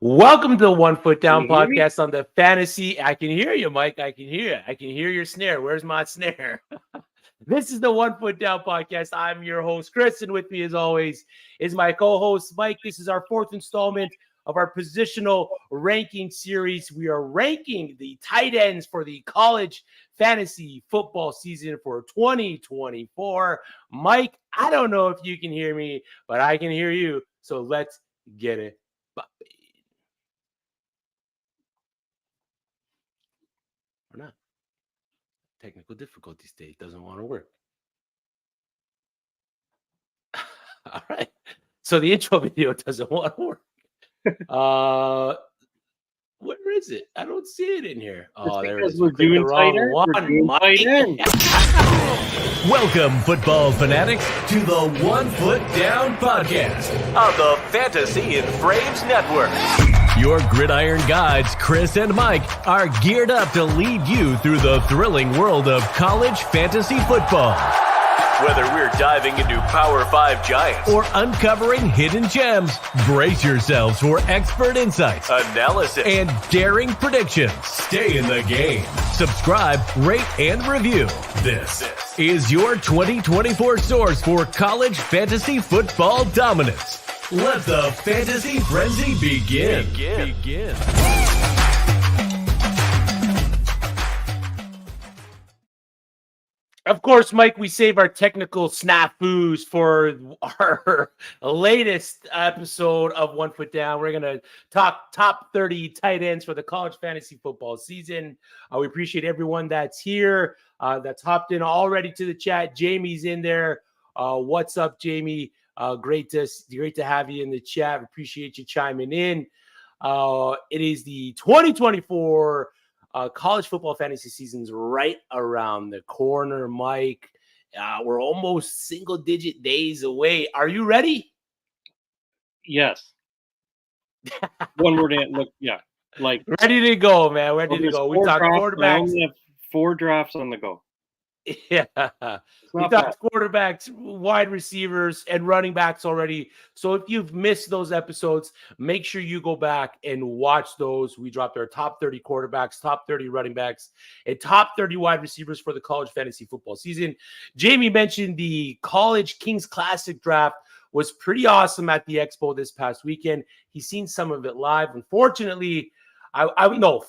Welcome to the One Foot Down Can you hear me? podcast on the fantasy. I can hear you, Mike. I can hear you. I can hear your snare. Where's my snare? This is the One Foot Down podcast. I'm your host, Chris, and with me, as always, is my co-host, Mike. This is our fourth installment of our positional ranking series. We are ranking the tight ends for the college fantasy football season for 2024. Mike, I don't know if you can hear me, but I can hear you. So let's get it. Or not. Technical difficulty state doesn't want to work. All right. So the intro video doesn't want to work. Where is it? I don't see it in here. Oh, there it is. We're doing tight end. Welcome, football fanatics, to the One Foot Down podcast on the Fantasy and Frames Network. Your gridiron guides, Chris and Mike, are geared up to lead you through the thrilling world of college fantasy football. Whether we're diving into Power 5 giants or uncovering hidden gems, brace yourselves for expert insights, analysis, and daring predictions. Stay in the game. Subscribe, rate, and review. This is your 2024 source for college fantasy football dominance. Let the fantasy frenzy begin. Of course, Mike, we save our technical snafus for our latest episode of One Foot Down. We're going to talk top 30 tight ends for the college fantasy football season. We appreciate everyone that's here, that's hopped in already to the chat. Jamie's in there. What's up, Jamie? Great to have you in the chat. Appreciate you chiming in. It is the 2024 college football fantasy season's right around the corner, Mike. We're almost single-digit days away. Are you ready? Yes. One word. Look, yeah. Like ready to go, man. Ready to go. We talked quarterbacks. I only have 4 drafts on the go. Yeah. We talked quarterbacks, wide receivers, and running backs already. So if you've missed those episodes, make sure you go back and watch those. We dropped our top 30 quarterbacks, top 30 running backs, and top 30 wide receivers for the college fantasy football season. Jamie mentioned the College Kings Classic draft was pretty awesome at the Expo this past weekend. He's seen some of it live. Unfortunately,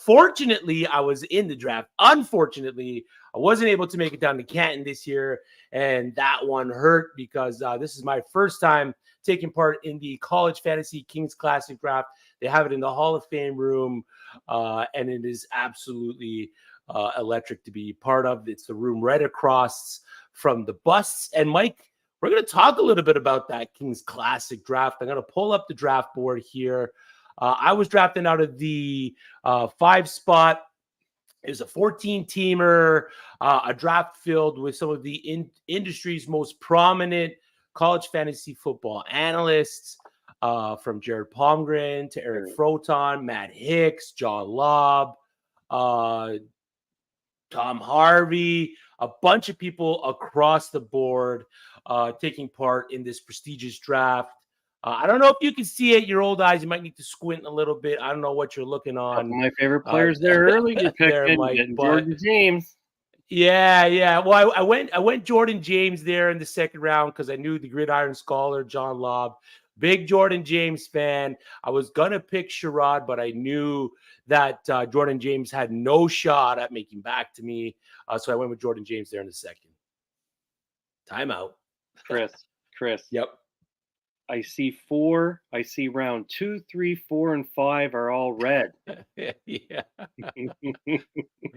fortunately, I was in the draft. Unfortunately, I wasn't able to make it down to Canton this year, and that one hurt because this is my first time taking part in the College Fantasy Kings Classic draft. They have it in the Hall of Fame room, and it is absolutely electric to be part of. It's the room right across from the busts. And Mike, we're going to talk a little bit about that Kings Classic draft. I'm going to pull up the draft board here. I was drafted out of the 5 spot. It was a 14-teamer, a draft filled with some of the industry's most prominent college fantasy football analysts, from Jared Palmgren to Eric Froton, Matt Hicks, John Lobb, Tom Harvey, a bunch of people across the board taking part in this prestigious draft. I don't know if you can see it. Your old eyes, you might need to squint a little bit. I don't know what you're looking on. My favorite players there early. You picked Jordan James. Yeah. Well, I went Jordan James there in the second round because I knew the Gridiron Scholar, John Lobb. Big Jordan James fan. I was going to pick Sherrod, but I knew that Jordan James had no shot at making back to me. So I went with Jordan James there in the second. Timeout. Chris. Yep. I see 4. I see round 2, 3, 4, and 5 are all red. Yeah.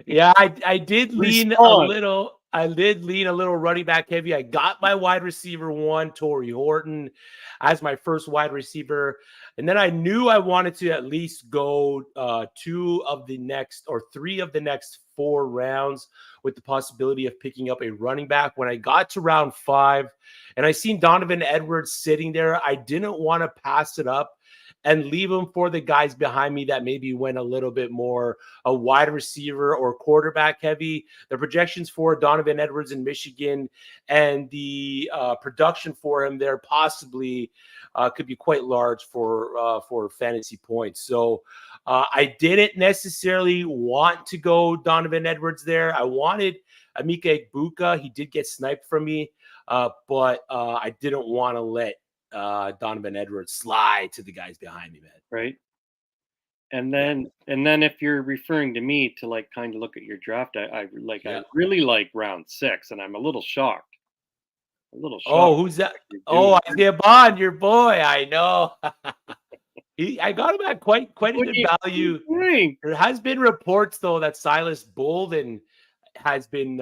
Yeah, I did lean a little. I did lean a little running back heavy. I got my wide receiver 1, Torrey Horton, as my first wide receiver. And then I knew I wanted to at least go 2 of the next or 3 of the next 4 rounds with the possibility of picking up a running back. When I got to round 5 and I seen Donovan Edwards sitting there, I didn't want to pass it up and leave him for the guys behind me that maybe went a little bit more a wide receiver or quarterback heavy. The projections for Donovan Edwards in Michigan and the production for him there possibly could be quite large for fantasy points. So I didn't necessarily want to go Donovan Edwards there. I wanted Emeka Egbuka. He did get sniped from me, but I didn't want to let Donovan Edwards slide to the guys behind me, man. Right. And then if you're referring to me to like kind of look at your draft, I really like round 6, and I'm a little shocked. Oh, who's that? Oh, Isaiah Bond, your boy. I know. I got him at quite a good value. There has been reports though that Silas Bolden has been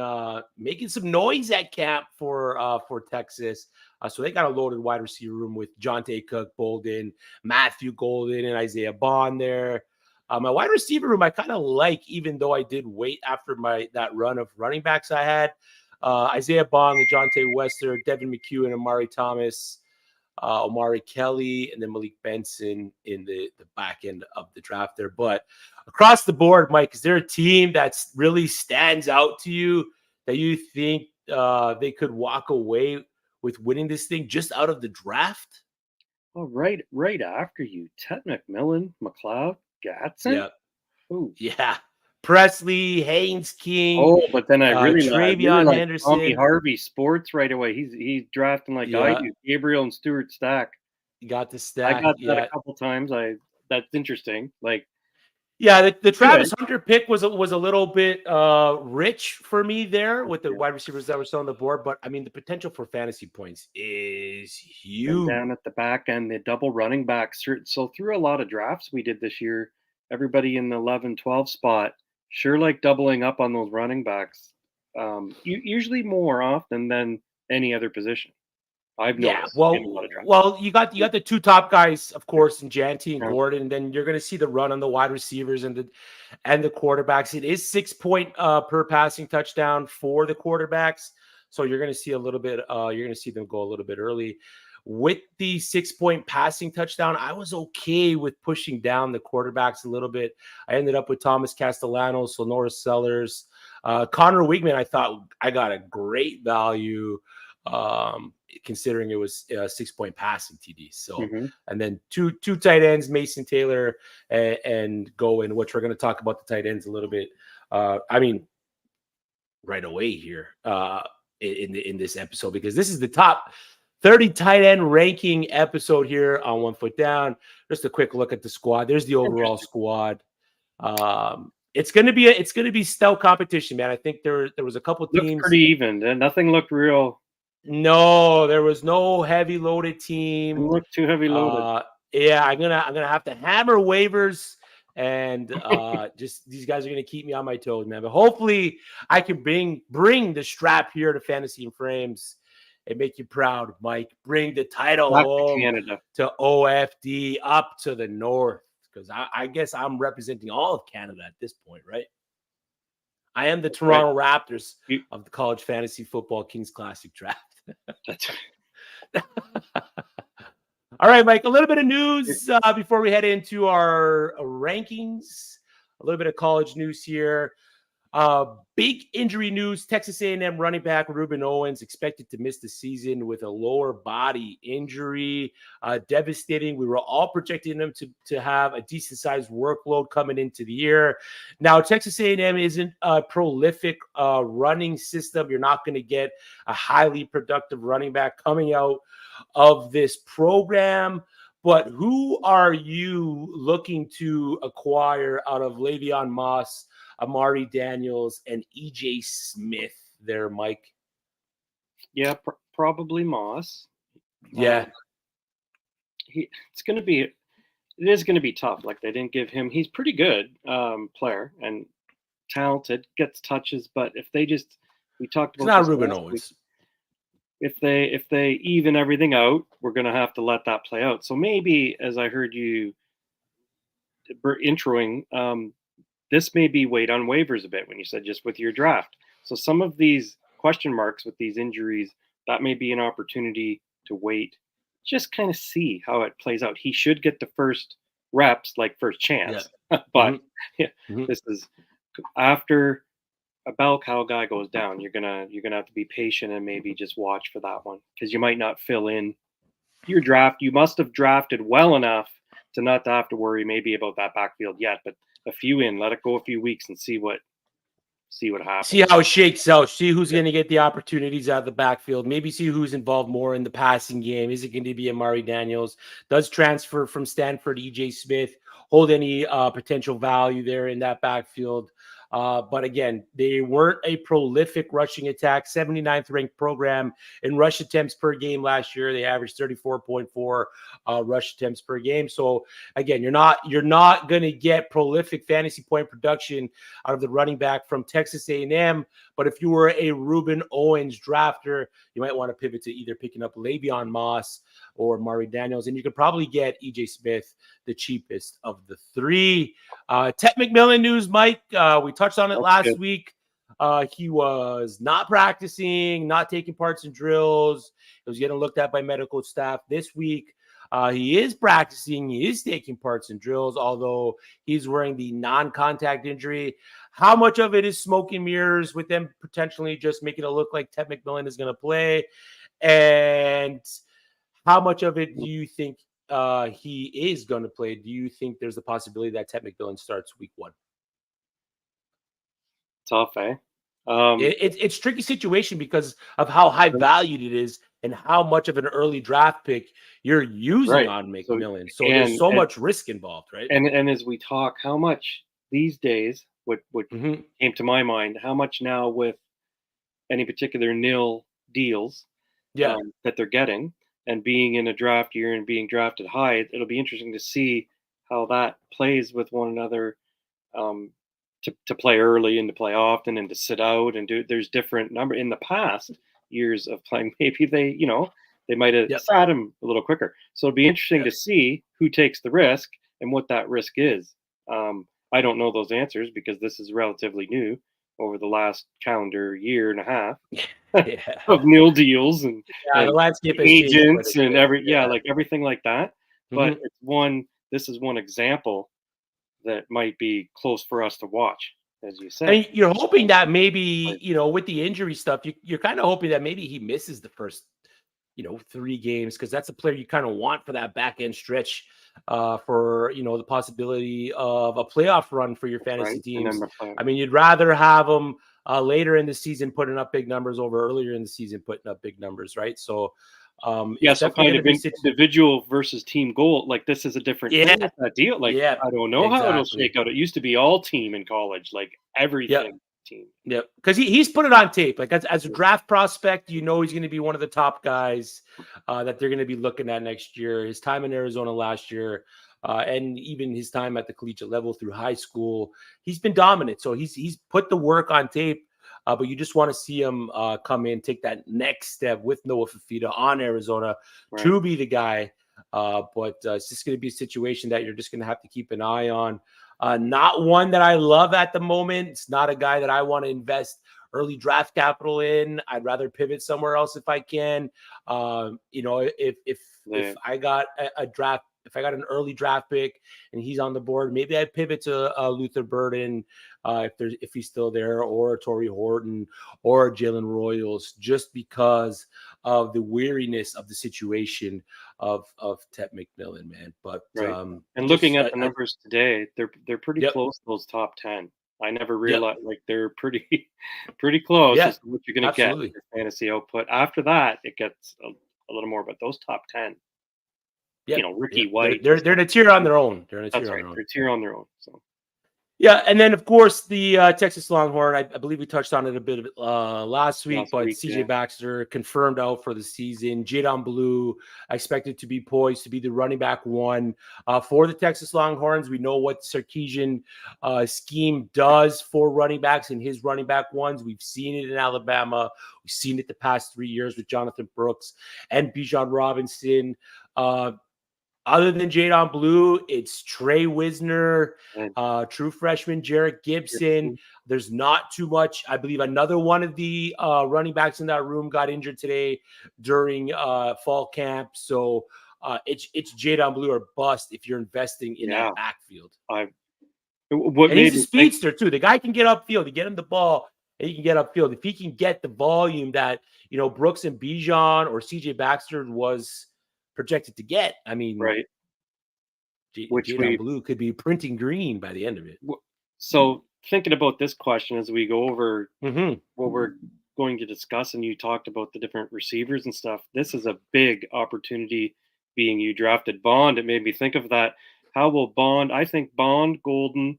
making some noise at camp for Texas. So they got a loaded wide receiver room with Jonte Cook, Bolden, Matthew Golden, and Isaiah Bond there. My wide receiver room I kind of like, even though I did wait after that run of running backs I had. Isaiah Bond, LeJounte Wester, Devin McHugh, and Amari Thomas, Omari Kelly, and then Malik Benson in the back end of the draft there. But across the board, Mike, is there a team that really stands out to you that you think they could walk away with winning this thing just out of the draft? Oh, right after you, Ted McMillan, McLeod, Gatson. Yeah. Ooh. Yeah. Presley, Haynes King. Oh, but then I really Travion like Henderson. Tommy Harvey Sports right away. He's drafting like I do. Gabriel and Stuart Stack. You got the stack. I got that a couple times. That's interesting. Like, yeah, the Travis Hunter pick was a little bit rich for me there with the wide receivers that were still on the board. But I mean, the potential for fantasy points is huge. And down at the back end, the double running backs. So through a lot of drafts we did this year, everybody in the 11-12 spot sure like doubling up on those running backs. Usually more often than any other position. I've noticed. Well, you got the two top guys, of course, in Janty and Gordon, and then you're going to see the run on the wide receivers and the quarterbacks. It is 6 point per passing touchdown for the quarterbacks, so you're going to see a little bit. You're going to see them go a little bit early. With the 6 point passing touchdown, I was okay with pushing down the quarterbacks a little bit. I ended up with Thomas Castellanos, Sonoris Sellers, Connor Wigman. I thought I got a great value. Considering it was a 6 point passing TD. So, and then two tight ends, Mason Taylor and Goen, which we're going to talk about the tight ends a little bit. I mean, right away here in this episode, because this is the top 30 tight end ranking episode here on 1 Foot Down. Just a quick look at the squad. There's the overall squad. It's going to be stout competition, man. I think there was a couple teams. Looked pretty even. Nothing looked real. No, there was no heavy loaded team. It looked too heavy loaded. Yeah, I'm gonna have to hammer waivers, and just these guys are gonna keep me on my toes, man. But hopefully, I can bring the strap here to Fantasy and Frames and make you proud, Mike. Bring the title home to OFD up to the north, because I guess I'm representing all of Canada at this point, right? I am the Toronto Raptors of the College Fantasy Football Kings Classic Draft. That's all right, Mike. A little bit of news before we head into our rankings. A little bit of college news here. Big injury news. Texas A&M running back Ruben Owens expected to miss the season with a lower body injury. Devastating. We were all projecting him to have a decent-sized workload coming into the year. Now, Texas A&M isn't a prolific running system. You're not going to get a highly productive running back coming out of this program. But who are you looking to acquire out of Le'Veon Moss, Amari Daniels, and EJ Smith there, Mike? Yeah, probably Moss. Yeah. It is going to be tough. Like, they didn't give him, he's pretty good player and talented, gets touches, but if they just, we talked about it's not Ruben Owens. If they even everything out, we're going to have to let that play out. So maybe, as I heard you introing, this may be wait on waivers a bit when you said just with your draft. So some of these question marks with these injuries, that may be an opportunity to wait, just kind of see how it plays out. He should get the first reps, like first chance. Yeah. But this is after a bell cow guy goes down, you're gonna have to be patient and maybe just watch for that one, because you might not fill in your draft, you must have drafted well enough to not to have to worry maybe about that backfield yet. But a few in, let it go a few weeks and see what happens. See how it shakes out. See who's going to get the opportunities out of the backfield. Maybe see who's involved more in the passing game. Is it going to be Amari Daniels? Does transfer from Stanford, EJ Smith, hold any potential value there in that backfield? But again, they weren't a prolific rushing attack. 79th ranked program in rush attempts per game last year. They averaged 34.4 rush attempts per game. So again, you're not going to get prolific fantasy point production out of the running back from Texas A&M. But if you were a Ruben Owens drafter, you might want to pivot to either picking up Le'Veon Moss or Mari Daniels, and you could probably get EJ Smith, the cheapest of the three. Ted McMillan news, Mike. We touched on it last week. He was not practicing, not taking parts in drills. He was getting looked at by medical staff this week. He is practicing. He is taking parts in drills, although he's wearing the non-contact injury. How much of it is smoke and mirrors with them potentially just making it look like Ted McMillan is going to play? And how much of it do you think he is going to play? Do you think there's a possibility that Ted McMillan starts week 1? Tough, eh? It's a tricky situation because of how high valued it is and how much of an early draft pick you're using on McMillan. So there's so much risk involved, right? And as we talk, how much these days, what came to my mind, how much now with any particular nil deals that they're getting, and being in a draft year and being drafted high, it'll be interesting to see how that plays with one another, to play early and to play often and to sit out and do. There's different number in the past years of playing. Maybe they might have sat him a little quicker. So it'll be interesting to see who takes the risk and what that risk is. I don't know those answers because this is relatively new over the last calendar year and a half of nil deals and the landscape agents and everything like that. But this is one example that might be close for us to watch, as you said. And you're hoping that maybe, with the injury stuff, you're kind of hoping that maybe he misses the first, 3 games, because that's a player you kind of want for that back end stretch, for, the possibility of a playoff run for your fantasy teams. I mean, you'd rather have him later in the season putting up big numbers over earlier in the season putting up big numbers, right? So, so kind of individual versus team goal. Like this is a different thing with that deal. Like I don't know how it'll shake out. It used to be all team in college, like everything team. Yep, because he's put it on tape. Like as a draft prospect, he's going to be one of the top guys that they're going to be looking at next year. His time in Arizona last year, and even his time at the collegiate level through high school, he's been dominant. So he's put the work on tape. But you just want to see him come in, take that next step with Noah Fafita on Arizona to be the guy. But it's just going to be a situation that you're just going to have to keep an eye on. Not one that I love at the moment. It's not a guy that I want to invest early draft capital in. I'd rather pivot somewhere else if I can. If I got a draft, if I got an early draft pick and he's on the board, maybe I pivot to Luther Burden if he's still there, or Torrey Horton or Jalen Royals, just because of the weariness of the situation of Ted McMillan, man. But and looking at the numbers today, they're pretty close to those top 10. I never realized they're pretty close as to what you're going to get with your fantasy output. After that, it gets a little more, but those top 10. Ricky White. They're in a tier on their own. They're a tier on their own. So. Yeah, and then of course the Texas Longhorn. I believe we touched on it a bit last week, but CJ Baxter confirmed out for the season. Jadon Blue expected to be poised to be the running back 1 for the Texas Longhorns. We know what Sarkisian scheme does for running backs and his running back 1s. We've seen it in Alabama. We've seen it the past 3 years with Jonathan Brooks and Bijan Robinson. Other than Jadon Blue, it's Trey Wisner, true freshman Jarek Gibson. There's not too much. I believe another one of the running backs in that room got injured today during fall camp. So it's Jadon Blue or bust if you're investing in that backfield. And he's a speedster too. The guy can get upfield. You get him the ball, and he can get upfield. If he can get the volume that Brooks and Bijan or CJ Baxter was projected to get. I mean, right. Which Jadon Blue could be printing green by the end of it. So thinking about this question as we go over Mm-hmm. what we're going to discuss, and you talked about the different receivers and stuff. This is a big opportunity. Being you drafted Bond, it made me think of that. How will Bond? I think Bond, Golden,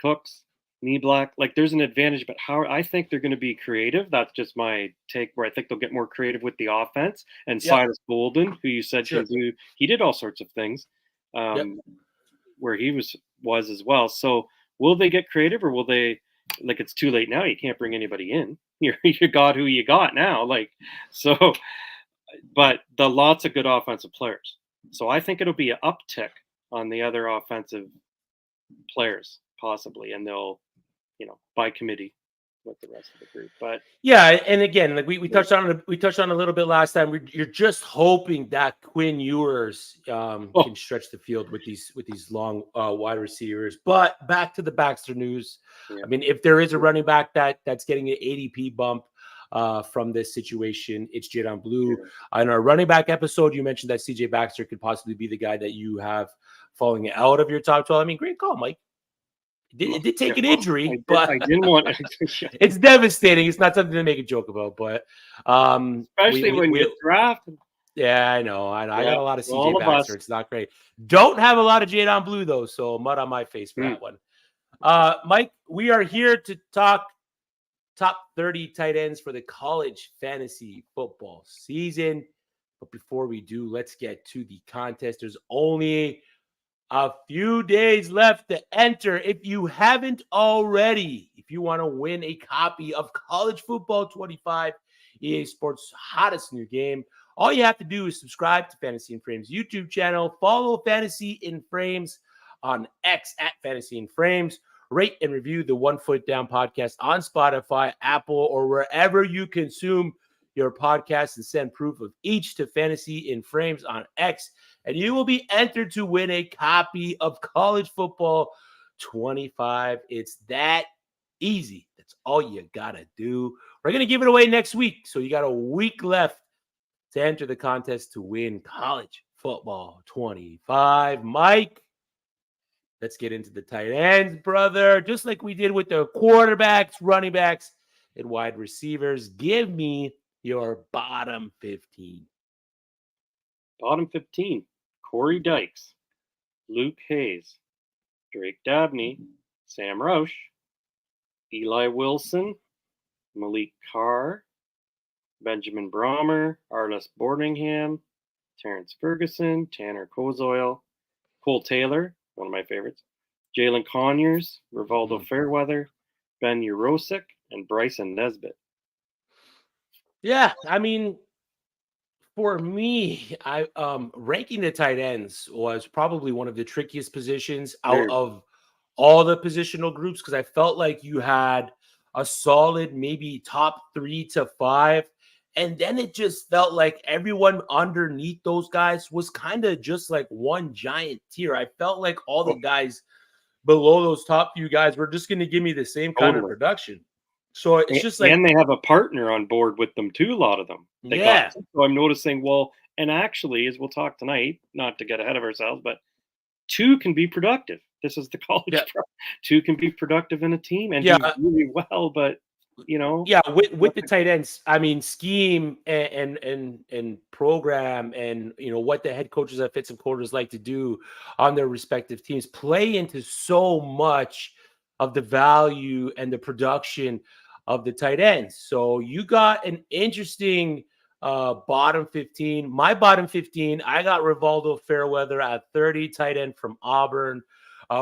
Cooks, Knee Black. Like there's an advantage, but how I think they're going to be creative. That's just my take. Where I think they'll get more creative with the offense. And Yep. Silas Golden, who you said Sure. can do, he did all sorts of things. Yep. Where he was as well. So will they get creative, or will they, like, it's too late now? You can't bring anybody in. You got who you got now. Like, so, but the lots of good offensive players. So I think it'll be an uptick on the other offensive players possibly, and they'll, by committee with the rest of the group. But yeah, and again, like we touched on a little bit last time. You're just hoping that Quinn Ewers can stretch the field with these long wide receivers. But back to the Baxter news. Yeah. I mean, if there is a running back that's getting an ADP bump from this situation, it's Jadon Blue. Yeah. In our running back episode, you mentioned that CJ Baxter could possibly be the guy that you have falling out of your top 12. I mean, great call, Mike. It did take an injury, but I didn't want. It's devastating. It's not something to make a joke about, but especially when you draft. Yeah, I know. I got a lot of CJ Baxter. It's not great. Don't have a lot of Jadon Blue though, so mud on my face for that one. Mike, we are here to talk top 30 tight ends for the college fantasy football season. But before we do, let's get to the contest. There's only a few days left to enter. If you haven't already, if you want to win a copy of College Football 25, EA Sports' hottest new game, all you have to do is subscribe to Fantasy in Frames YouTube channel, follow Fantasy in Frames on X at Fantasy in Frames, rate and review the 1 Foot Down podcast on Spotify, Apple, or wherever you consume your podcast, and send proof of each to Fantasy in Frames on X, and you will be entered to win a copy of College Football 25. It's that easy. That's all you gotta do. We're gonna give it away next week, so you got a week left to enter the contest to win College Football 25. Mike, let's get into the tight ends, brother. Just like we did with the quarterbacks, running backs, and wide receivers. Give me your bottom 15. Bottom 15. Corey Dykes, Luke Hayes, Drake Dabney, Sam Roush, Eli Wilson, Malik Carr, Benjamin Brommer, Arliss Boardingham, Terrence Ferguson, Tanner Kozoil, Cole Taylor, one of my favorites, Jalen Conyers, Rivaldo Fairweather, Ben Urosic, and Bryson Nesbitt. Yeah, I mean, for me, I ranking the tight ends was probably one of the trickiest positions out of all the positional groups, because I felt like you had a solid maybe top 3 to 5, and then it just felt like everyone underneath those guys was kind of just like one giant tier. I felt like all the guys below those top few guys were just going to give me the same kind of production. So it's just like, and they have a partner on board with them too. A lot of them, so I'm noticing. Well, and actually, as we'll talk tonight, not to get ahead of ourselves, but 2 can be productive. This is the college. 2 can be productive in a team and do really well. But with the tight ends, I mean, scheme and program, and what the head coaches at Fitz and Quarters like to do on their respective teams play into so much of the value and the production of the tight ends. So you got an interesting bottom 15. My bottom 15, I got Rivaldo Fairweather at 30, tight end from Auburn.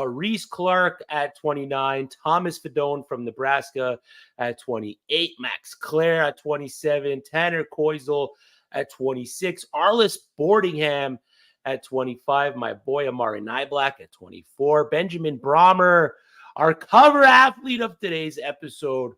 Reese Clark at 29, Thomas Fedone from Nebraska at 28, Max Clare at 27, Tanner Koizl at 26, Arliss Boardingham at 25, my boy Amari Nyblack at 24, Benjamin Brommer, our cover athlete of today's episode,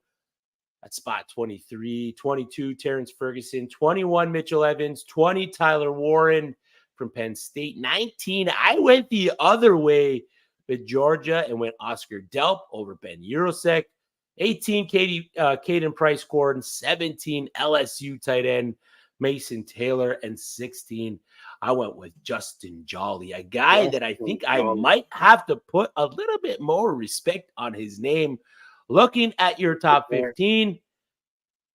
at spot 23, 22, Terrence Ferguson, 21, Mitchell Evans, 20, Tyler Warren from Penn State, 19, I went the other way with Georgia and went Oscar Delp over Ben Urosek, 18, Caden Price Gordon, 17, LSU tight end Mason Taylor, and 16, I went with Justin Jolly, a guy that I think I might have to put a little bit more respect on his name. Looking at your top 15,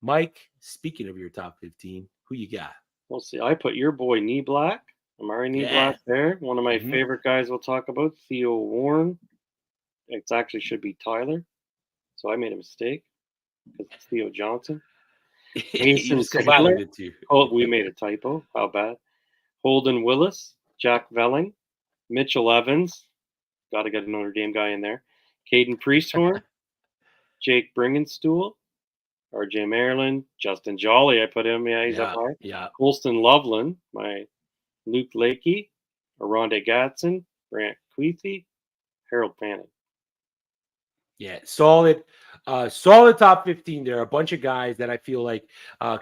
Mike, speaking of your top 15, who you got? We'll see. I put your boy Knee Black. Amari Knee Black there. One of my favorite guys we'll talk about, Theo Warren. It actually should be Tyler. So I made a mistake because it's Theo Johnson. Mason Taylor. Oh, we made a typo. How bad? Holden Willis, Jack Velling, Mitchell Evans. Got to get a Notre Dame guy in there. Caden Priesthorn, Jake Bringenstool, RJ Maryland, Justin Jolly. I put him. Yeah, he's up high. Yeah. Colston Loveland, my Luke Lakey, Aronde Gatson, Brant Queethy, Harold Fanning. Yeah, solid top 15 there. A bunch of guys that I feel like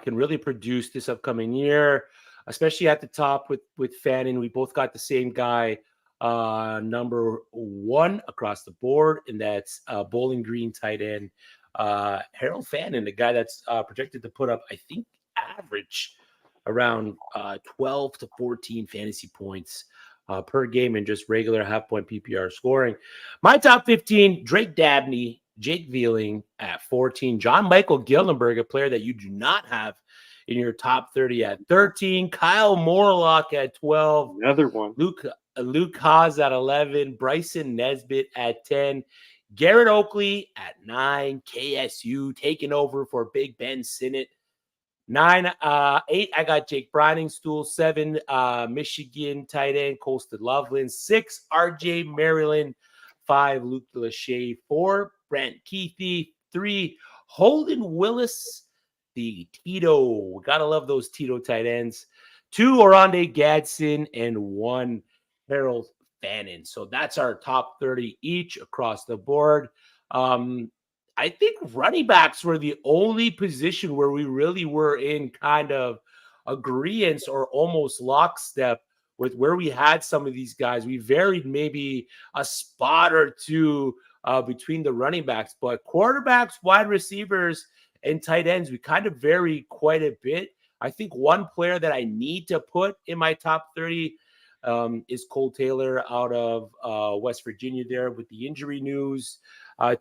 can really produce this upcoming year, especially at the top with Fanning. We both got the same guy, number 1 across the board, and that's Bowling Green tight end Harold Fanning, the guy that's projected to put up, I think, average around 12 to 14 fantasy points per game in just regular half-point PPR scoring. My top 15, Drake Dabney, Jake Vealing at 14, John Michael Gillenberg, a player that you do not have in your top 30 at 13, Kyle Morlock at 12, another one, Luke Haase at 11, Bryson Nesbitt at 10, Garrett Oakley at 9, KSU taking over for Big Ben Sinnott. 8, I got Jake Briningstool. 7, Michigan tight end Colston Loveland. 6, RJ Maryland. 5, Luke Lachey. 4, Brant Keithy. 3, Holden Willis, the Tito. Gotta love those Tito tight ends. 2, Oronde Gadsden, and 1, Harold Fanning. So that's our top 30 each across the board. I think running backs were the only position where we really were in kind of agreement or almost lockstep with where we had some of these guys. We varied maybe a spot or two between the running backs, but quarterbacks, wide receivers, and tight ends, we kind of vary quite a bit. I think one player that I need to put in my top 30 is Cole Taylor out of West Virginia there with the injury news.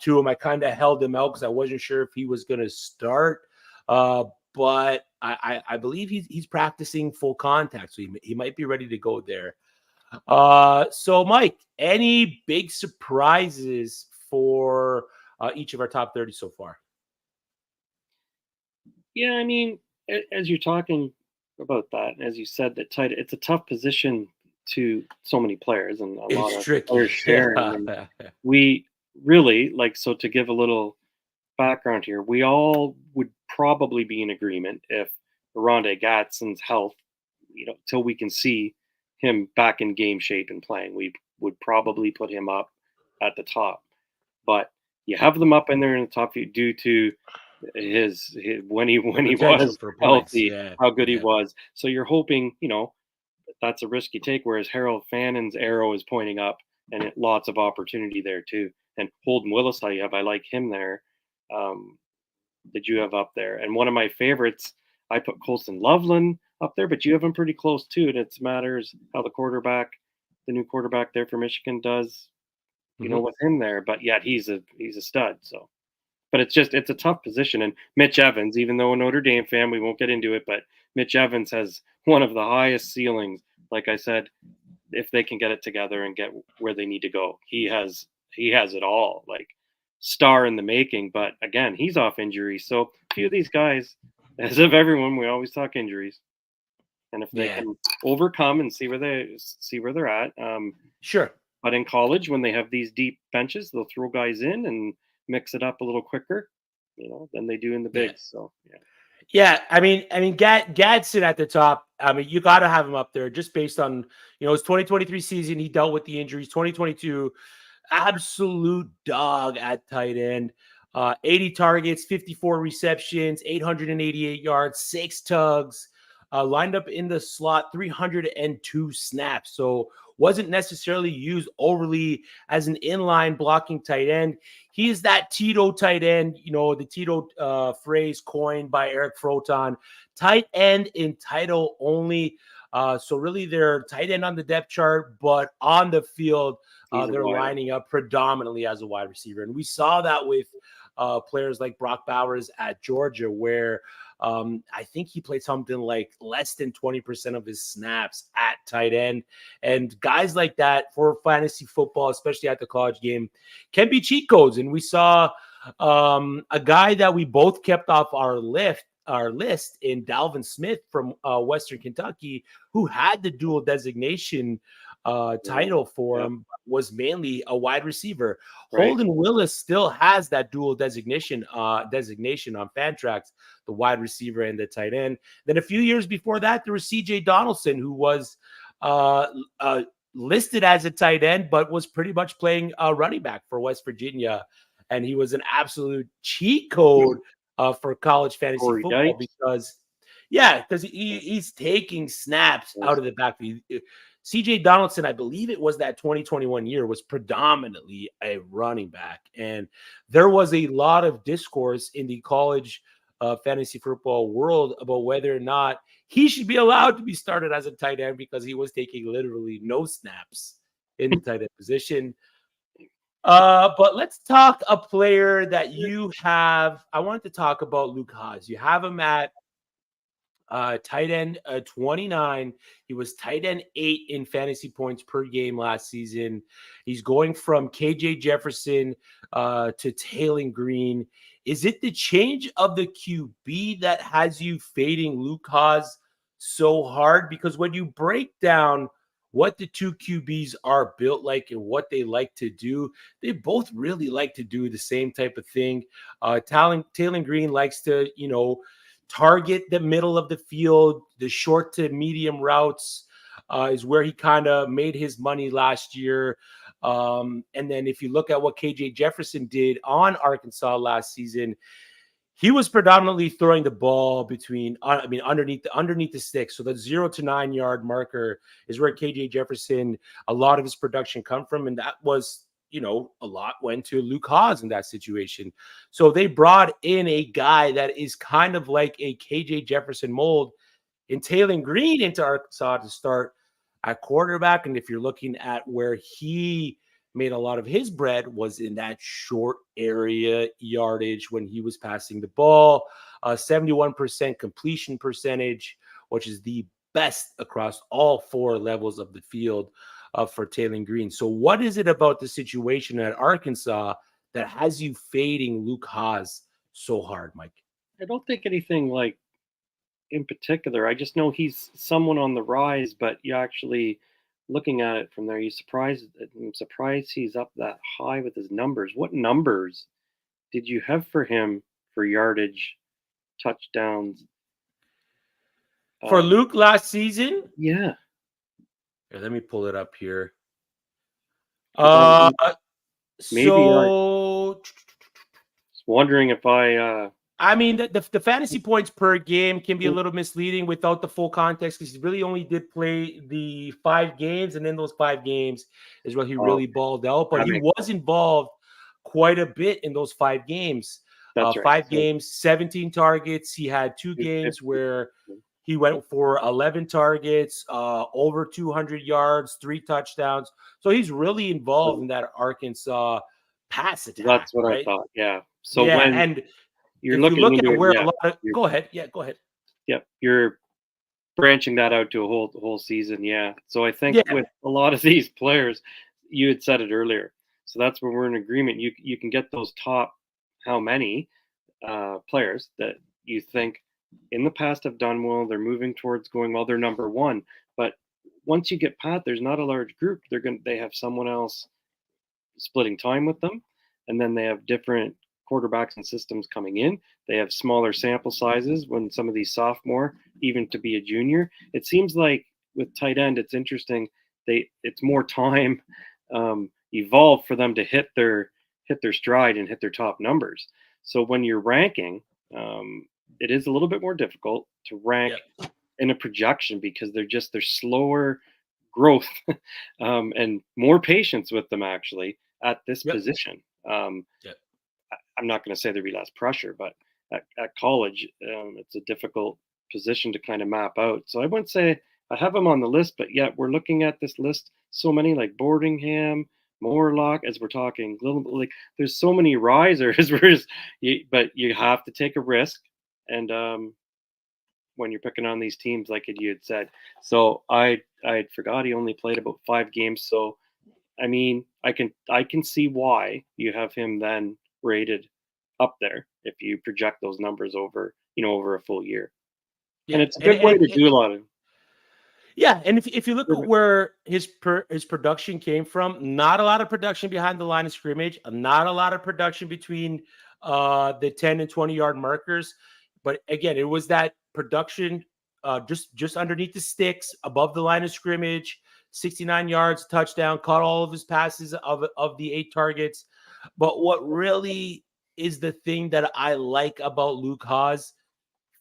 To him, I kind of held him out because I wasn't sure if he was going to start. But I believe he's practicing full contact, so he might be ready to go there. So, Mike, any big surprises for each of our top 30 so far? Yeah, I mean, as you're talking about that, as you said, that tight, it's a tough position to so many players and a lot of players sharing. Yeah. We really so to give a little background here, we all would probably be in agreement if Oronde Gadsden's health, till we can see him back in game shape and playing, we would probably put him up at the top. But you have them up in there in the top due to his when he was healthy, how good he was. So you're hoping, that's a risk you take. Whereas Harold Fanning's arrow is pointing up, and lots of opportunity there too. And Holden Willis, I like him there. That you have up there. And one of my favorites, I put Colston Loveland up there, but you have him pretty close too. And it matters how the new quarterback there for Michigan does, with him there. But yet he's a stud. So, but it's a tough position. And Mitch Evans, even though a Notre Dame fan, we won't get into it, but Mitch Evans has one of the highest ceilings. Like I said, if they can get it together and get where they need to go, he has it all, star in the making. But again, he's off injury. So a few of these guys, as of everyone, we always talk injuries. And if they can overcome and see where they're at, sure. But in college, when they have these deep benches, they'll throw guys in and mix it up a little quicker, than they do in the bigs. So yeah. I mean, Gadsden at the top. I mean, you got to have him up there just based on his 2023 season. He dealt with the injuries. 2022, absolute dog at tight end. 80 targets, 54 receptions, 888 yards, 6 tugs. Lined up in the slot, 302 snaps. So wasn't necessarily used overly as an inline blocking tight end. He is that Tito tight end, the Tito phrase coined by Eric Froton, tight end in title only. So really they're tight end on the depth chart, but on the field, they're lining up predominantly as a wide receiver. And we saw that with players like Brock Bowers at Georgia, where I think he played something like less than 20% of his snaps at tight end. And guys like that for fantasy football, especially at the college game, can be cheat codes. And we saw a guy that we both kept off our list in Dalvin Smith from Western Kentucky, who had the dual designation title for him, was mainly a wide receiver. Right. Holden Willis still has that dual designation on Fantrax, the wide receiver and the tight end. Then a few years before that, there was CJ Donaldson, who was listed as a tight end, but was pretty much playing running back for West Virginia. And he was an absolute cheat code for college fantasy football because he's taking snaps out of the backfield. CJ Donaldson, I believe it was that 2021 year, was predominantly a running back. And there was a lot of discourse in the college fantasy football world about whether or not he should be allowed to be started as a tight end because he was taking literally no snaps in the tight end position. But let's talk a player that you have. I wanted to talk about Luke Haase. You have him at tight end 29. He was tight end 8 in fantasy points per game last season. He's going from KJ Jefferson to Taylon Green. Is it the change of the QB that has you fading Luke Haase so hard? Because when you break down what the two QBs are built like and what they like to do, they both really like to do the same type of thing. Taylon Green likes to, target the middle of the field. The short to medium routes is where he kind of made his money last year. And then if you look at what KJ Jefferson did on Arkansas last season, he was predominantly throwing the ball underneath the sticks. So the 0 to 9 yard marker is where KJ Jefferson, a lot of his production come from. And that was, a lot went to Luke Haase in that situation. So they brought in a guy that is kind of like a KJ Jefferson mold in Taylon Green into Arkansas to start at quarterback. And if you're looking at where he made a lot of his bread was in that short area yardage when he was passing the ball, 71% completion percentage, which is the best across all 4 levels of the field for Taylon Green. So what is it about the situation at Arkansas that has you fading Luke Haase so hard, Mike? I don't think anything like in particular. I just know he's someone on the rise, but you actually looking at it from there, I'm surprised he's up that high with his numbers. What numbers did you have for him for yardage, touchdowns? For Luke last season? Yeah. Here, let me pull it up here. Maybe so I was wondering if the fantasy points per game can be a little misleading without the full context because he really only did play the 5 games, and in those 5 games is where he really balled out. But he was involved quite a bit in those 5 games. That's right. 5 games, 17 targets. He had 2 games where he went for 11 targets, over 200 yards, 3 touchdowns. So he's really involved in that Arkansas pass attack. That's what right? I thought. Yeah. So and you're looking at where a lot of go ahead. Yeah, go ahead. Yep. You're branching that out to a whole season. Yeah. So I think with a lot of these players, you had said it earlier. So that's where we're in agreement. You can get those top how many players that you think in the past have done well. They're moving towards going well. They're number 1. But once you get Pat, there's not a large group. They have someone else splitting time with them, and then they have different quarterbacks and systems coming in. They have smaller sample sizes when some of these sophomore, even to be a junior. It seems like with tight end, it's interesting. It's more time evolved for them to hit their stride and hit their top numbers. So when you're ranking, it is a little bit more difficult to rank in a projection because they're slower growth and more patience with them actually at this Yep. position. Yep. I'm not going to say there'd be less pressure, but at college, it's a difficult position to kind of map out. So I wouldn't say I have them on the list, but yet we're looking at this list. So many like Boardingham, Morlock, as we're talking, like there's so many risers. But you have to take a risk, and when you're picking on these teams, like you had said. So I forgot he only played about 5 games. So I mean, I can see why you have him then rated up there if you project those numbers over over a full year. And Yeah. it's a good way to do a lot of. Yeah, and if you look at where his production came from, not a lot of production behind the line of scrimmage, not a lot of production between the 10 and 20-yard markers. But again, it was that production just underneath the sticks, above the line of scrimmage, 69 yards, touchdown, caught all of his passes of the 8 targets. But what really is the thing that I like about Luke Haase,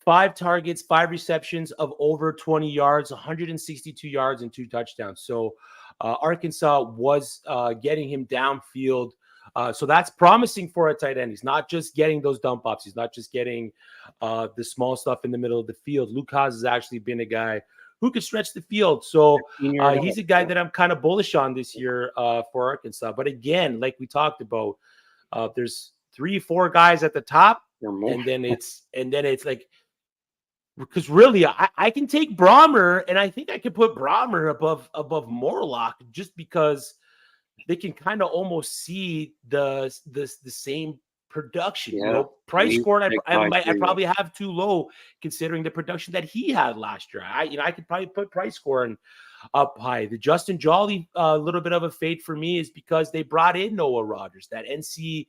5 targets, 5 receptions of over 20 yards, 162 yards, and 2 touchdowns. So Arkansas was getting him downfield. So that's promising for a tight end. He's not just getting those dump offs. He's not just getting the small stuff in the middle of the field. Luke Haase has actually been a guy who could stretch the field. So he's a guy that I'm kind of bullish on this year for Arkansas. But again, like we talked about, there's 3-4 guys at the top, and then it's like, because really, I can take Brahmer, and I think I can put Brahmer above Morlock just because they can kind of almost see the same production. Yeah, Price score, I probably have too low considering the production that he had last year. I could probably put price score up high. The Justin Jolly little bit of a fade for me is because they brought in Noah Rogers. That NC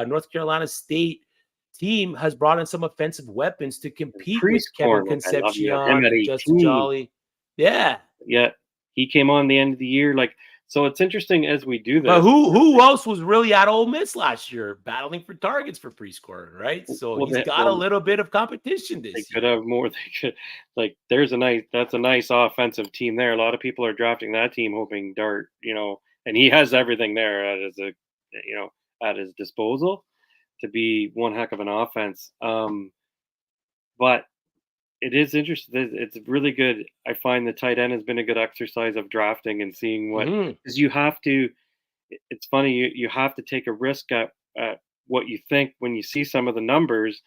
North Carolina State team has brought in some offensive weapons to compete with Kevin Concepcion and Justin Jolly. Yeah. Yeah. He came on the end of the year. So it's interesting as we do this. But who else was really at Ole Miss last year battling for targets for pre-scoring, right? So he's got a little bit of competition this year. They could have more. They could, that's a nice offensive team there. A lot of people are drafting that team hoping Dart, and he has everything there at his disposal to be one heck of an offense. But it is interesting. It's really good. I find the tight end has been a good exercise of drafting and seeing what, because you have to, it's funny, you have to take a risk at what you think when you see some of the numbers.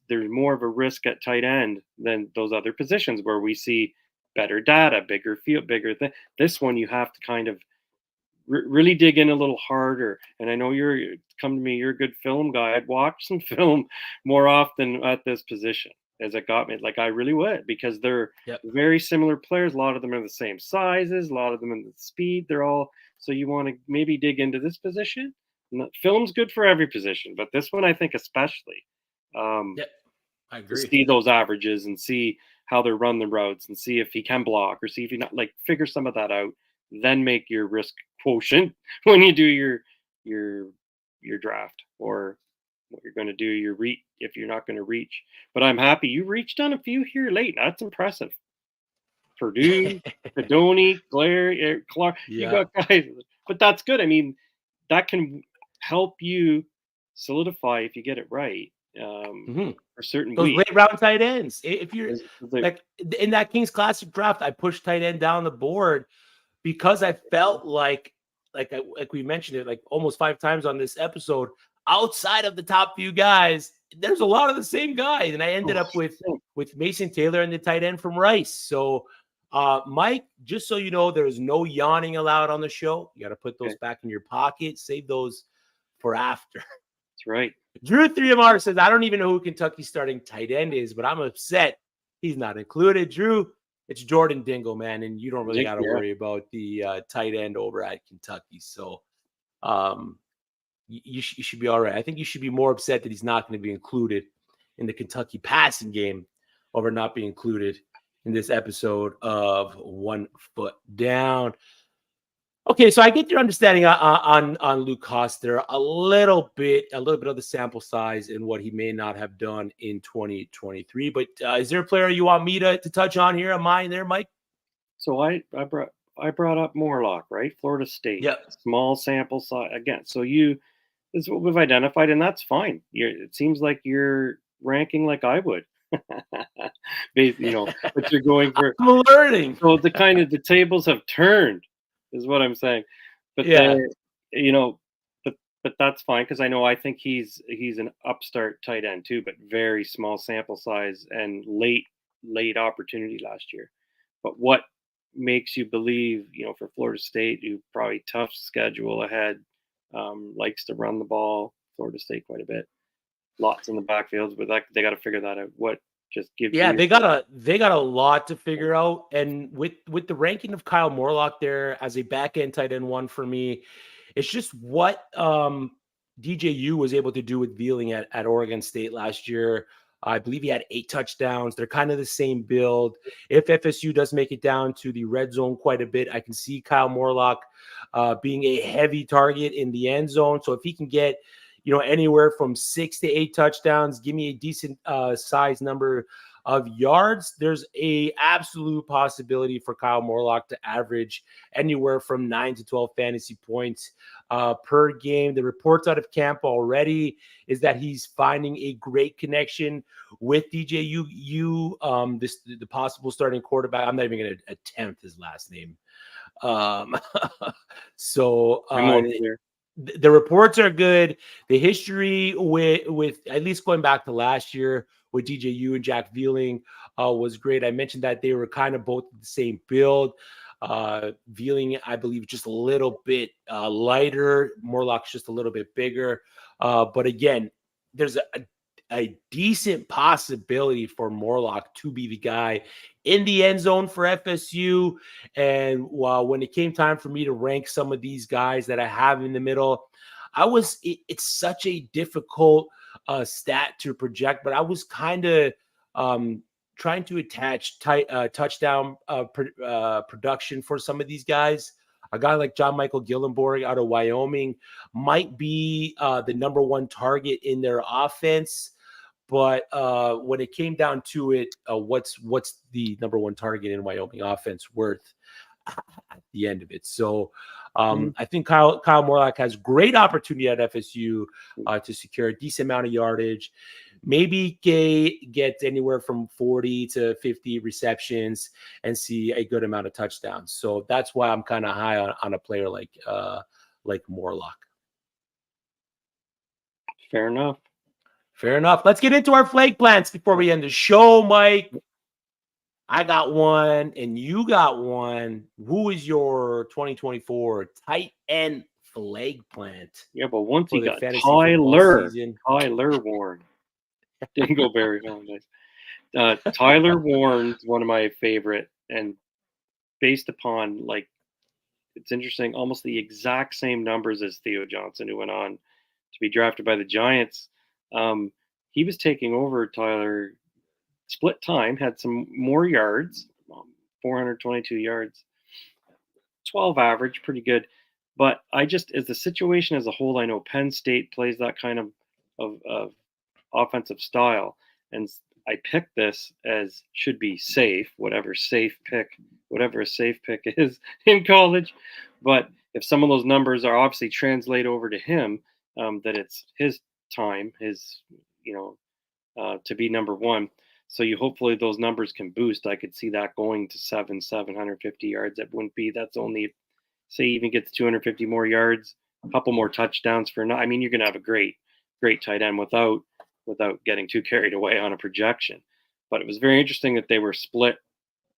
There's more of a risk at tight end than those other positions where we see better data, bigger field, bigger thing. This one you have to kind of really dig in a little harder. And I know you're a good film guy. I'd watch some film more often at this position as it got me. I really would, because they're very similar players. A lot of them are the same sizes, a lot of them in the speed. They're all, so you want to maybe dig into this position. Film's good for every position, but this one I think especially. I agree. To see those averages and see how they run the routes and see if he can block or see if he not, figure some of that out. Then make your risk quotient when you do your draft, or what you're going to do your if you're not going to reach. But I'm happy you reached on a few here late. That's impressive. Purdue, Fedoni, Clark. You got guys, but that's good. I mean, that can help you solidify if you get it right. For certain those weeks. late round tight ends. If you're like in that Kings Classic draft, I pushed tight end down the board because I felt like we mentioned it almost 5 times on this episode. Outside of the top few guys, there's a lot of the same guys, and I ended up with Mason Taylor and the tight end from Rice. So, Mike, just so you know, there is no yawning allowed on the show. You got to put those back in your pocket. Save those for after. That's right. Drew 3MR says, I don't even know who Kentucky's starting tight end is, but I'm upset he's not included. Drew, it's Jordan Dingle, man, and you don't really got to worry about the tight end over at Kentucky. So you should be all right. I think you should be more upset that he's not going to be included in the Kentucky passing game over not being included in this episode of 1 Foot Down. Okay, so I get your understanding on Luke Haase there, a little bit of the sample size and what he may not have done in 2023. But is there a player you want me to touch on here? Am I in there, Mike? So I I brought up Morlock, right? Florida State, Yep. small sample size again. So this is what we've identified, and that's fine. It seems like you're ranking like I would, but you're going for. I'm learning. So the tables have turned, is what I'm saying. But Yeah. but that's fine because I think he's an upstart tight end too, but very small sample size and late opportunity last year. But what makes you believe, for Florida State, who probably tough schedule ahead, likes to run the ball, Florida State quite a bit, lots in the backfields, but they got to figure that out. What just gives Yeah, you they got a lot to figure out, and with the ranking of Kyle Morlock there as a back end tight end one for me, it's just what DJU was able to do with Vealing at Oregon State last year. I believe he had 8 touchdowns. They're kind of the same build. If FSU does make it down to the red zone quite a bit, I can see Kyle Morlock being a heavy target in the end zone. So if he can get anywhere from 6 to 8 touchdowns, give me a decent size number of yards, there's a absolute possibility for Kyle Morlock to average anywhere from 9 to 12 fantasy points per game. The reports out of camp already is that he's finding a great connection with DJU, the possible starting quarterback. I'm not even going to attempt his last name. So the reports are good. The history with at least going back to last year with DJU and Jack Vealing was great. I mentioned that they were kind of both the same build. Vealing, I believe, just a little bit lighter. Morlock's just a little bit bigger. But again, there's a decent possibility for Morlock to be the guy in the end zone for FSU. And when it came time for me to rank some of these guys that I have in the middle, it's such a difficult stat to project, but I was kind of trying to attach touchdown production for some of these guys. A guy like John Michael Gillenborg out of Wyoming might be the number one target in their offense. But when it came down to it, what's the number one target in Wyoming offense worth at the end of it? So I think Kyle Morlock has great opportunity at FSU to secure a decent amount of yardage. Maybe gets anywhere from 40 to 50 receptions and see a good amount of touchdowns. So that's why I'm kind of high on a player like Morlock. Fair enough. Let's get into our flag plants before we end the show, Mike. I got one and you got one. Who is your 2024 tight end flag plant? Yeah, but once he got Tyler Warren. Didn't go very well. Nice. Tyler Warren's one of my favorite, and based upon it's interesting, almost the exact same numbers as Theo Johnson, who went on to be drafted by the Giants. He was taking over Tyler, split time, had some more yards, 422 yards, 12 average, pretty good. But as the situation as a whole, I know Penn State plays that kind of offensive style, and I picked this as should be safe, whatever a safe pick is in college. But if some of those numbers are obviously translate over to him, that it's his time, to be number one. So hopefully those numbers can boost. I could see that going to 750 yards. That wouldn't be. That's only, say, even gets 250 more yards, a couple more touchdowns for. I mean, you're going to have a great tight end without getting too carried away on a projection. But it was very interesting that they were split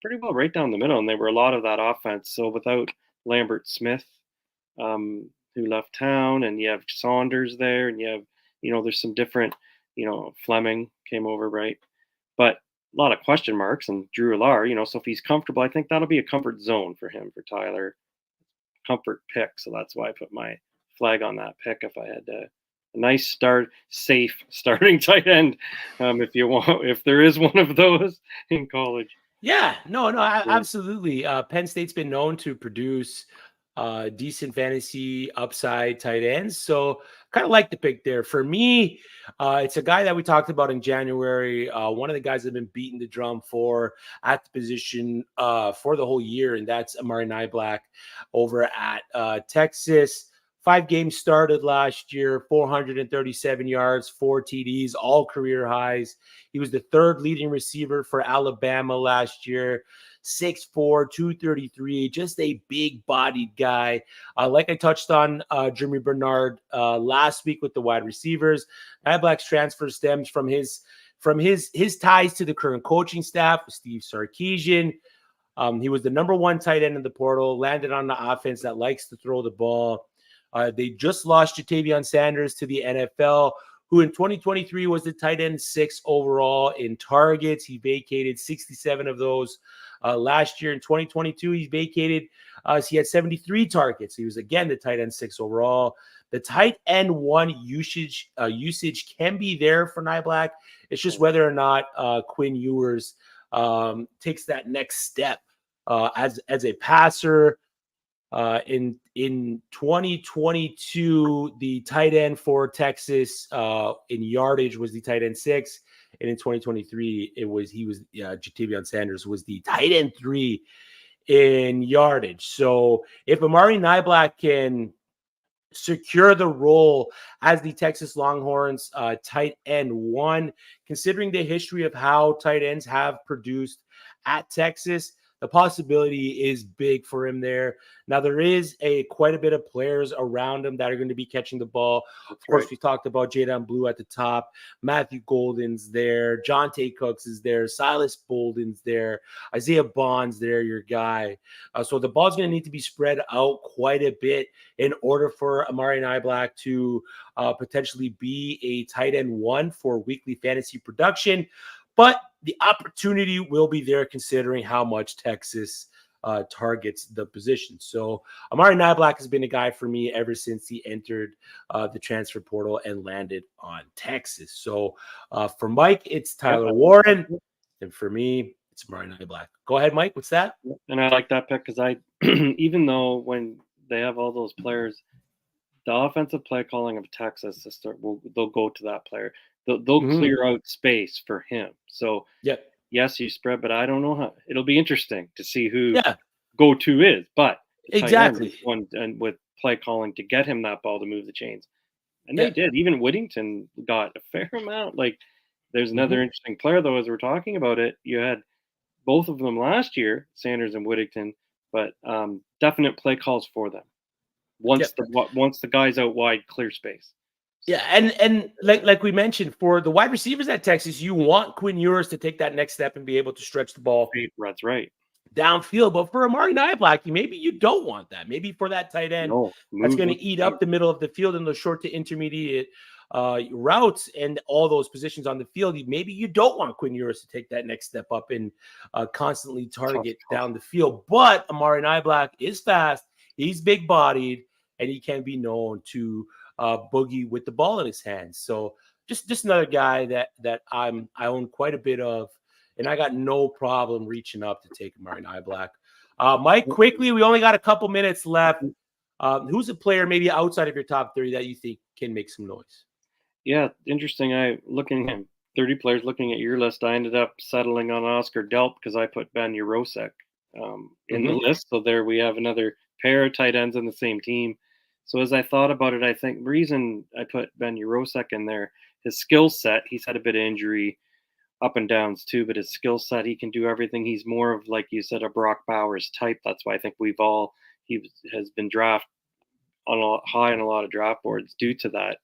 pretty well right down the middle, and they were a lot of that offense. So without Lambert Smith, who left town, and you have Saunders there, and you have, there's some different, Fleming came over, right? But a lot of question marks, and Drew Allar, so if he's comfortable, I think that'll be a comfort zone for him, for Tyler. Comfort pick. So that's why I put my flag on that pick. If I had a nice safe starting tight end, if there is one of those in college. Yeah, no, absolutely. Penn State's been known to produce decent fantasy upside tight ends. So kind of like the pick there. For me, it's a guy that we talked about in January. One of the guys I've been beating the drum for at the position for the whole year, and that's Amari Niblack over at Texas. 5 games started last year, 437 yards, 4 TDs, all career highs. He was the 3rd leading receiver for Alabama last year. 6'4", 233, just a big-bodied guy. Like I touched on Jeremy Bernard last week with the wide receivers, Niblack's transfer stems from his ties to the current coaching staff with Steve Sarkisian. He was the number 1 tight end in the portal, landed on the offense that likes to throw the ball. They just lost Jatavion Sanders to the NFL, who in 2023 was the tight end 6 overall in targets. He vacated 67 of those. Last year in 2022, he vacated. He had 73 targets. He was, again, the tight end 6 overall. The tight end 1 usage can be there for Niblack. It's just whether or not Quinn Ewers takes that next step as a passer. In 2022, the tight end for Texas in yardage was the tight end 6, and in 2023, Jatavion Sanders was the tight end 3 in yardage. So if Amari Niblack can secure the role as the Texas Longhorns tight end 1, considering the history of how tight ends have produced at Texas, the possibility is big for him there. Now, there is quite a bit of players around him that are going to be catching the ball. Of course, we talked about Jadon Blue at the top. Matthew Golden's there. Jonte Cooks is there. Silas Bolden's there. Isaiah Bond's there, your guy. So the ball's going to need to be spread out quite a bit in order for Amari Niblack to potentially be a tight end 1 for weekly fantasy production. But the opportunity will be there considering how much Texas targets the position. So Amari Niblack has been a guy for me ever since he entered the transfer portal and landed on Texas. So for Mike, it's Tyler Warren. And for me, it's Amari Niblack. Go ahead, Mike. What's that? And I like that pick because even though when they have all those players, the offensive play calling of Texas, they'll go to that player. They'll clear out space for him. So yes, you spread, but I don't know how. It'll be interesting to see who go-to is. But exactly one and with play calling to get him that ball to move the chains, and they did. Even Whittington got a fair amount. Like there's another interesting player though. As we're talking about it, you had both of them last year, Sanders and Whittington, but definite play calls for them. Once the guys out wide, clear space. Yeah, and like we mentioned, for the wide receivers at Texas, you want Quinn Ewers to take that next step and be able to stretch the ball. That's right. Downfield. But for Amari Niblack, maybe you don't want that. Maybe for that tight end, that's going to eat up the middle of the field in those short to intermediate routes and all those positions on the field. Maybe you don't want Quinn Ewers to take that next step up and constantly target down the field. But Amari Niblack is fast. He's big-bodied, and he can be known to boogie with the ball in his hands. So just another guy that I own quite a bit of, and I got no problem reaching up to take Amari Niblack. Mike, quickly, we only got a couple minutes left. Who's a player maybe outside of your top 30 that you think can make some noise? Yeah, interesting. Looking at 30 players, looking at your list, I ended up settling on Oscar Delp because I put Ben Urosek in the list. So there we have another pair of tight ends on the same team. So as I thought about it, I think the reason I put Ben Urosek in there, his skill set, he's had a bit of injury up and downs too, but his skill set, he can do everything. He's more of, like you said, a Brock Bowers type. That's why I think he has been drafted high on a lot of draft boards due to that.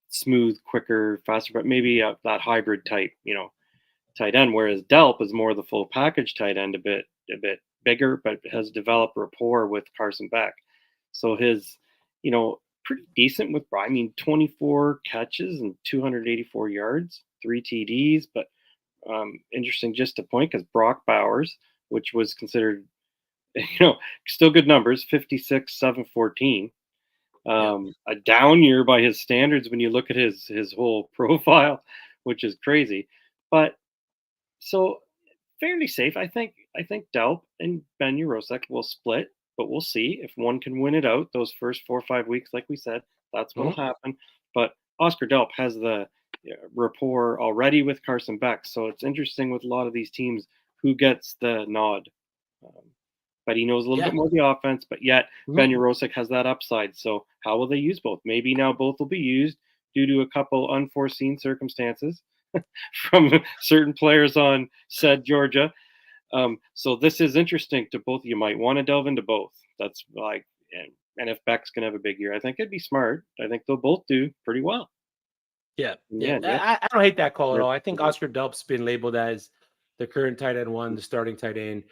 Smooth, quicker, faster, but maybe that hybrid type, tight end. Whereas Delp is more the full package tight end, a bit bigger, but has developed rapport with Carson Beck. So his, pretty decent with, 24 catches and 284 yards, 3 TDs, but interesting just to point because Brock Bowers, which was considered, still good numbers, 56, 714. A down year by his standards when you look at his whole profile, which is crazy. But so fairly safe. I think Delp and Ben Urosek will split but we'll see if one can win it out those first 4 or 5 weeks. Like we said, that's what'll happen. But Oscar Delp has the rapport already with Carson Beck, so it's interesting with a lot of these teams who gets the nod. But he knows a little bit more of the offense, but yet Ben Urosek has that upside. So how will they use both? Maybe now both will be used due to a couple unforeseen circumstances from certain players on said Georgia. So this is interesting to both of you. Might want to delve into both. That's like, and if Beck's going to have a big year, I think it'd be smart. I think they'll both do pretty well. Yeah. I don't hate that call at all. I think Oscar Delp's been labeled as the current tight end one, the starting tight end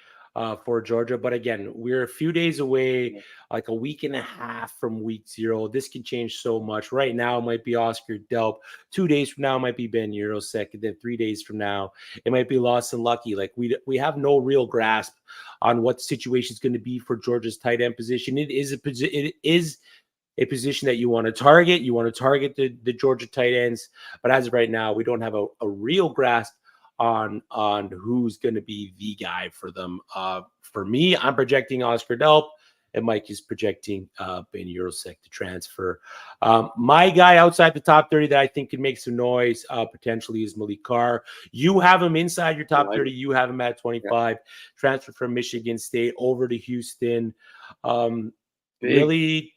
for Georgia. But again, we're a few days away, like a week and a half from week 0. This can change so much. Right now, it might be Oscar Delp. 2 days from now, it might be Ben Urosek. And then 3 days from now, it might be Lawson Lucky. Like we have no real grasp on what the situation is going to be for Georgia's tight end position. It is a position that you want to target. You want to target the Georgia tight ends. But as of right now, we don't have a real grasp on who's going to be the guy for them. For me, I'm projecting Oscar Delp, and Mike is projecting Ben Urosek to transfer. My guy outside the top 30 that I think can make some noise potentially is Malik Carr. You have him inside your top 30. You have him at 25. Transferred from Michigan State over to Houston. Really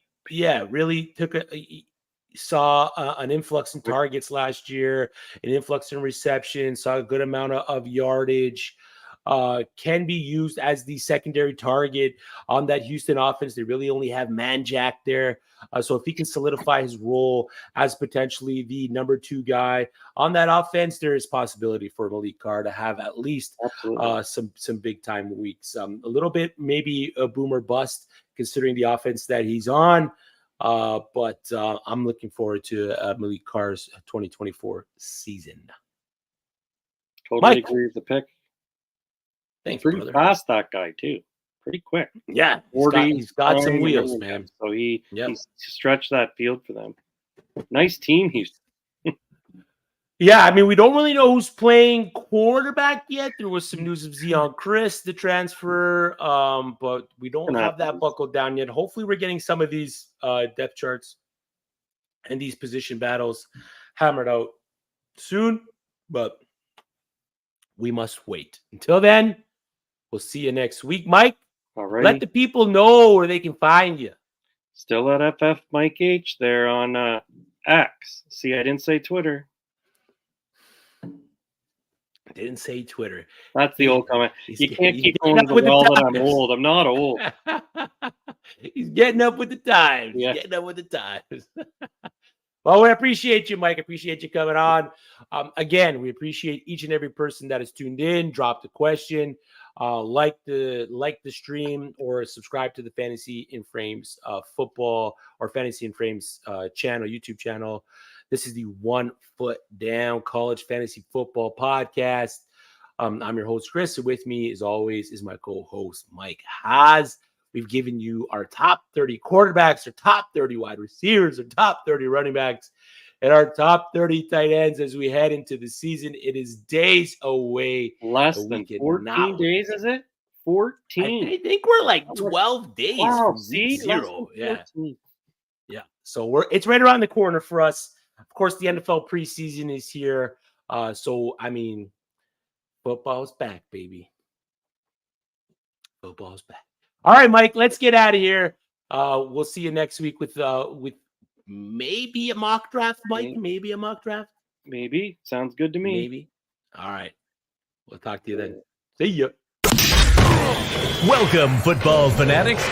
saw an influx in targets last year, an influx in reception, saw a good amount of yardage, can be used as the secondary target on that Houston offense. They really only have Manjack there. So if he can solidify his role as potentially the number 2 guy on that offense, there is possibility for Malik Carr to have at least some big time weeks. A little bit maybe a boomer bust considering the offense that he's on. But I'm looking forward to Malik Carr's 2024 season. Totally agree with the pick. Thanks, pretty brother. Fast, that guy too. Pretty quick. Yeah, he's got some wheels, man. So he stretched that field for them. Nice team, Houston. Yeah, I mean, we don't really know who's playing quarterback yet. There was some news of Zion Chris, the transfer, but we don't have that buckled down yet. Hopefully, we're getting some of these depth charts and these position battles hammered out soon, but we must wait. Until then, we'll see you next week. Mike, let the people know where they can find you. Still at FF Mike H there on X. See, I didn't say Twitter. I didn't say Twitter. That's the old comment. You can't keep going with all that I'm old. I'm not old. He's getting up with the times. Yeah. Getting up with the times. Well, we appreciate you, Mike. Appreciate you coming on. Again, we appreciate each and every person that has tuned in, dropped a question, like the stream, or subscribe to the Fantasy in Frames football or Fantasy in Frames channel, YouTube channel. This is the 1 Foot Down College Fantasy Football Podcast. I'm your host, Chris, and with me, as always, is my co-host, Mike Haase. We've given you our top 30 quarterbacks, our top 30 wide receivers, our top 30 running backs, and our top 30 tight ends as we head into the season. It is days away. Less than 14 days, is it? 14. I think we're like 12 days from see? 0. Yeah. Yeah. So it's right around the corner for us. Of course, the NFL preseason is here. So, I mean, football's back, baby. Football's back. All right, Mike, let's get out of here. We'll see you next week with maybe a mock draft, Mike. Maybe a mock draft. Maybe. Sounds good to me. Maybe. All right. We'll talk to you then. See ya. Welcome, football fanatics,